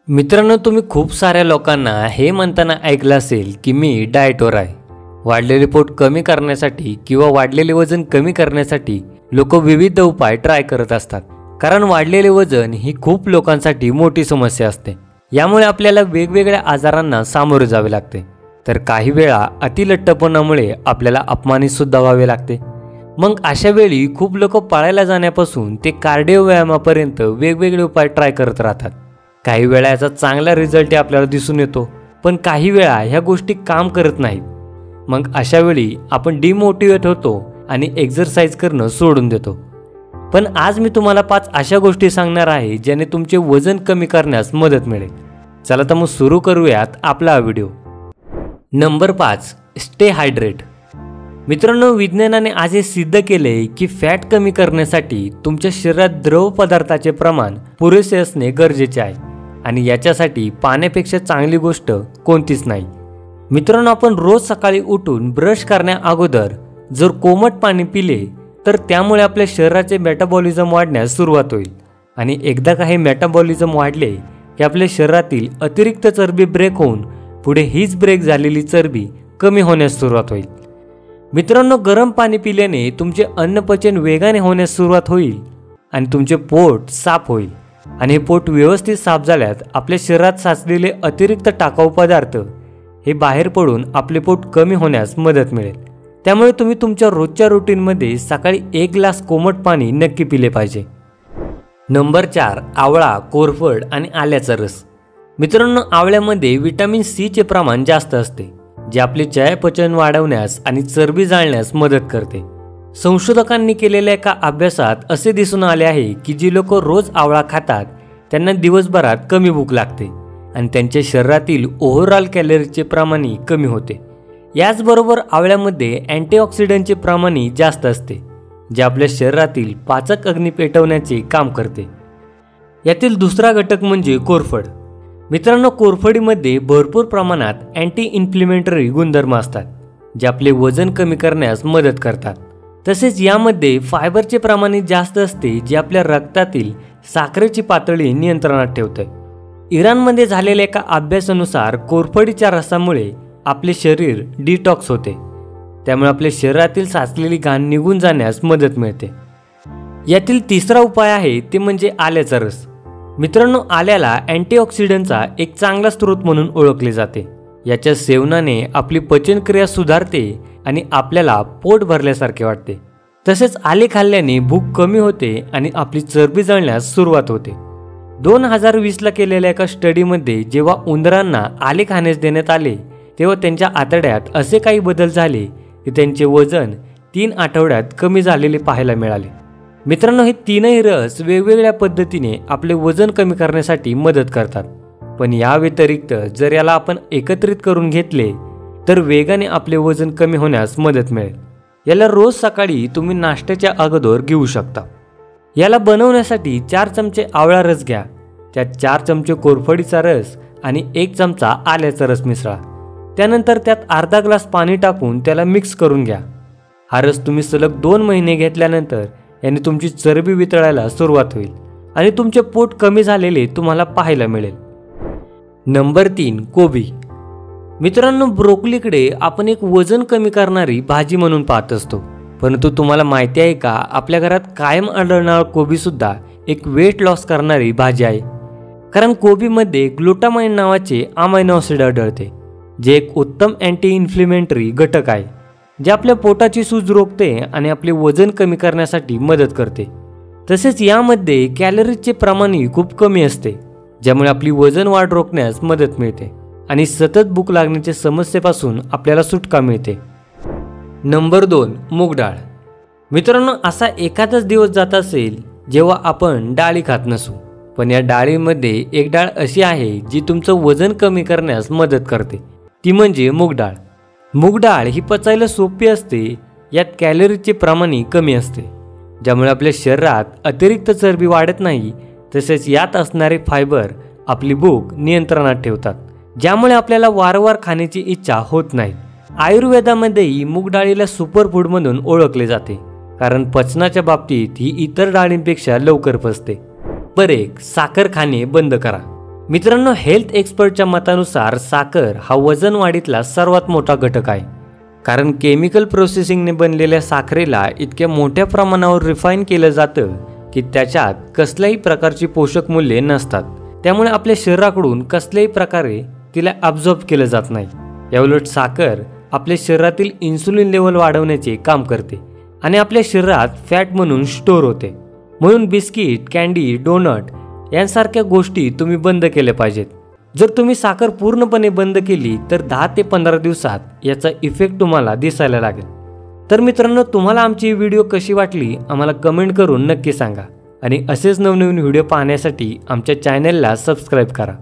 मित्रांनो, तुम्ही खूप साऱ्या लोकांना हे म्हणताना ऐकलं असेल की मी डाएटवर आहे. वाढलेले पोट कमी करण्यासाठी किंवा वाढलेले वजन कमी करण्यासाठी लोक विविध उपाय ट्राय करत असतात. कारण वाढलेले वजन ही खूप लोकांसाठी मोठी समस्या असते. यामुळे आपल्याला वेगवेगळ्या आजारांना सामोरे जावे लागते. तर काही वेळा अतिलठ्ठपणामुळे आपल्याला अपमानित सुद्धा व्हावे लागते. मग अशा वेळी खूप लोक पळायला जाण्यापासून ते कार्डिओ व्यायामापर्यंत वेगवेगळे उपाय ट्राय करत राहतात. काही वेळा याचा चांगला रिझल्ट आपल्याला दिसून येतो, पण काही वेळा ह्या गोष्टी काम करत नाहीत. मग अशा वेळी आपण डिमोटिवेट होतो आणि एक्सरसाइज करणं सोडून देतो. पण आज मी तुम्हाला 5 अशा गोष्टी सांगणार आहे ज्याने तुमचे वजन कमी करण्यास मदत मिळेल. चला तर मग सुरू करूयात आपला हा व्हिडिओ. Number 5, stay hydrate. मित्रांनो, विज्ञानाने आज हे सिद्ध केले की फॅट कमी करण्यासाठी तुमच्या शरीरात द्रव पदार्थाचे प्रमाण पुरेसे असणे गरजेचे आहे आणि याच्यासाठी पाण्यापेक्षा चांगली गोष्ट कोणतीच नाही. मित्रांनो, आपण रोज सकाळी उठून ब्रश करण्या अगोदर जर कोमट पाणी पिले तर त्यामुळे आपल्या शरीराचे मेटाबॉलिझम वाढण्यास सुरुवात होईल. आणि एकदा का हे मेटाबॉलिझम वाढले की आपल्या शरीरातील अतिरिक्त चरबी ब्रेक होऊन पुढे हीच ब्रेक झालेली चरबी कमी होण्यास सुरुवात होईल. मित्रांनो, गरम पाणी पिल्याने तुमचे अन्नपचन वेगाने होण्यास सुरुवात होईल आणि तुमचे पोट साफ होईल. आणि हे पोट व्यवस्थित साफ झाल्यात आपल्या शरीरात साचलेले अतिरिक्त टाकाऊ पदार्थ हे बाहेर पडून आपले पोट कमी होण्यास मदत मिळेल. त्यामुळे तुम्ही तुमच्या रोजच्या रुटीनमध्ये सकाळी 1 ग्लास कोमट पाणी नक्की पिले पाहिजे. नंबर 4, आवळा, कोरफड आणि आल्याचा रस. मित्रांनो, आवळ्यामध्ये व्हिटॅमिन सी चे प्रमाण जास्त असते, जे आपले चयापचय वाढवण्यास आणि चरबी जाळण्यास मदत करते. संशोधकांनी केलेल्या एका अभ्यासात असे दिसून आले आहे की जी लोक रोज आवळा खातात त्यांना दिवसभरात कमी भूक लागते आणि त्यांच्या शरीरातील ओव्हरऑल कॅलरीजचे प्रमाणही कमी होते. याचबरोबर आवळ्यामध्ये अँटीऑक्सिडंटचे प्रमाणही जास्त असते, जे आपल्या शरीरातील पाचक अग्नी पेटवण्याचे काम करते. यातील दुसरा घटक म्हणजे कोरफड. मित्रांनो, कोरफडीमध्ये भरपूर प्रमाणात अँटी इन्फ्लेमेटरी गुणधर्म असतात, जे आपले वजन कमी करण्यास मदत करतात. तसेच यामध्ये फायबरचे प्रमाण जास्त असते, जे आपल्या रक्तातील साखरेची पातळी नियंत्रणात ठेवते. इराणमध्ये झालेल्या एका अभ्यासानुसार कोरफडीच्या रसामुळे आपले शरीर डिटॉक्स होते. त्यामुळे आपल्या शरीरातील साचलेली घाण निघून जाण्यास मदत मिळते. यातील तिसरा उपाय आहे ते म्हणजे आल्याचा रस. मित्रांनो, आल्याला अँटीऑक्सिडंटचा एक चांगला स्रोत म्हणून ओळखले जाते. याच्या सेवनाने आपली पचनक्रिया सुधारते आणि आपल्याला पोट भरल्यासारखे वाटते. तसेच आले खाल्ल्याने भूक कमी होते आणि आपली चरबी जळण्यास सुरुवात होते. 2020ला केलेल्या एका स्टडीमध्ये जेव्हा उंदरांना आले खाण्यास देण्यात आले तेव्हा त्यांच्या आतड्यात असे काही बदल झाले की त्यांचे वजन 3 आठवड्यात कमी झालेले पाहायला मिळाले. मित्रांनो, हे तीनही रस वेगवेगळ्या पद्धतीने आपले वजन कमी करण्यासाठी मदत करतात. पण या व्यतिरिक्त जर याला आपण एकत्रित करून घेतले तर वेगाने आपले वजन कमी होण्यास मदत मिळेल. याला रोज सकाळी तुम्ही नाश्त्याच्या अगोदर घेऊ शकता. याला बनवण्यासाठी 4 चमचे आवळा रस घ्या, त्यात 4 चमचे कोरफडीचा रस आणि 1 चमचा आल्याचा रस मिसळा. त्यानंतर त्यात अर्धा ग्लास पाणी टाकून त्याला मिक्स करून घ्या. हा रस तुम्ही सलग 2 महिने घेतल्यानंतर याने तुमची चरबी वितळायला सुरुवात होईल आणि तुमचे पोट कमी झालेले तुम्हाला पाहायला मिळेल. नंबर 3, कोबी. मित्रांनो, ब्रोकोलीकडे आपण एक वजन कमी करणारी भाजी म्हणून पाहत असतो, परंतु तुम्हाला माहिती आहे का, आपल्या घरात कायम आढळणारा कोबी सुद्धा एक वेट लॉस करणारी भाजी आहे. कारण कोबीमध्ये ग्लुटामाइन नावाचे अमायनो ॲसिड आढळते, जे एक उत्तम अँटी इन्फ्लेमेटरी घटक आहे, जे आपल्या पोटाची सूज रोखते आणि आपले वजन कमी करण्यासाठी मदत करते. तसेच यामध्ये कॅलरीजचे प्रमाणही खूप कमी असते, ज्यामुळे आपली वजन वाढ रोखण्यास मदत मिळते आणि सतत भूक लागण्याच्या समस्येपासून आपल्याला सुटका मिळते. नंबर 2, मूग डाळ. मित्रांनो, असा एखादाच दिवस जात असेल जेव्हा आपण डाळी खात नसू, पण या डाळीमध्ये एक डाळ अशी आहे जी तुमचं वजन कमी करण्यास मदत करते, ती म्हणजे मूग डाळ. मूग डाळ ही पचायला सोपी असते, यात कॅलरीजचे प्रमाणही कमी असते, ज्यामुळे आपल्या शरीरात अतिरिक्त चरबी वाढत नाही. तसेच यात असणारे फायबर आपली भूक नियंत्रणात ठेवतात, ज्यामुळे आपल्याला वारंवार खाण्याची इच्छा होत नाही. आयुर्वेदामध्येही मूग डाळीला सुपरफूड म्हणून ओळखले जाते, कारण पचनाच्या बाबतीत ही इतर डाळींपेक्षा लवकर पचते. नंबर 1, साखर खाणे बंद करा. मित्रांनो, हेल्थ एक्सपर्टच्या मतानुसार साखर हा वजन वाढीतला सर्वात मोठा घटक आहे, कारण केमिकल प्रोसेसिंगने बनलेल्या साखरेला इतक्या मोठ्या प्रमाणावर रिफाईन केलं जातं की त्याच्यात कसल्याही प्रकारची पोषक मूल्ये नसतात. त्यामुळे आपल्या शरीराकडून कसल्याही प्रकारे तिला ॲब्झॉर्ब केलं जात नाही. याउलट साखर आपल्या शरीरातील इन्सुलिन लेवल वाढवण्याचे काम करते आणि आपल्या शरीरात फॅट म्हणून स्टोअर होते. म्हणून बिस्किट, कँडी, डोनट यांसारख्या गोष्टी तुम्ही बंद केल्या पाहिजेत. जर तुम्ही साखर पूर्णपणे बंद केली तर 10 ते 15 दिवसात याचा इफेक्ट तुम्हाला दिसायला लागेल. तर मित्रांनो, तुम्हाला आमची व्हिडिओ कशी वाटली आम्हाला कमेंट करून नक्की सांगा आणि असेच नवनवीन व्हिडिओ पाहण्यासाठी आमच्या चॅनलला सबस्क्राईब करा.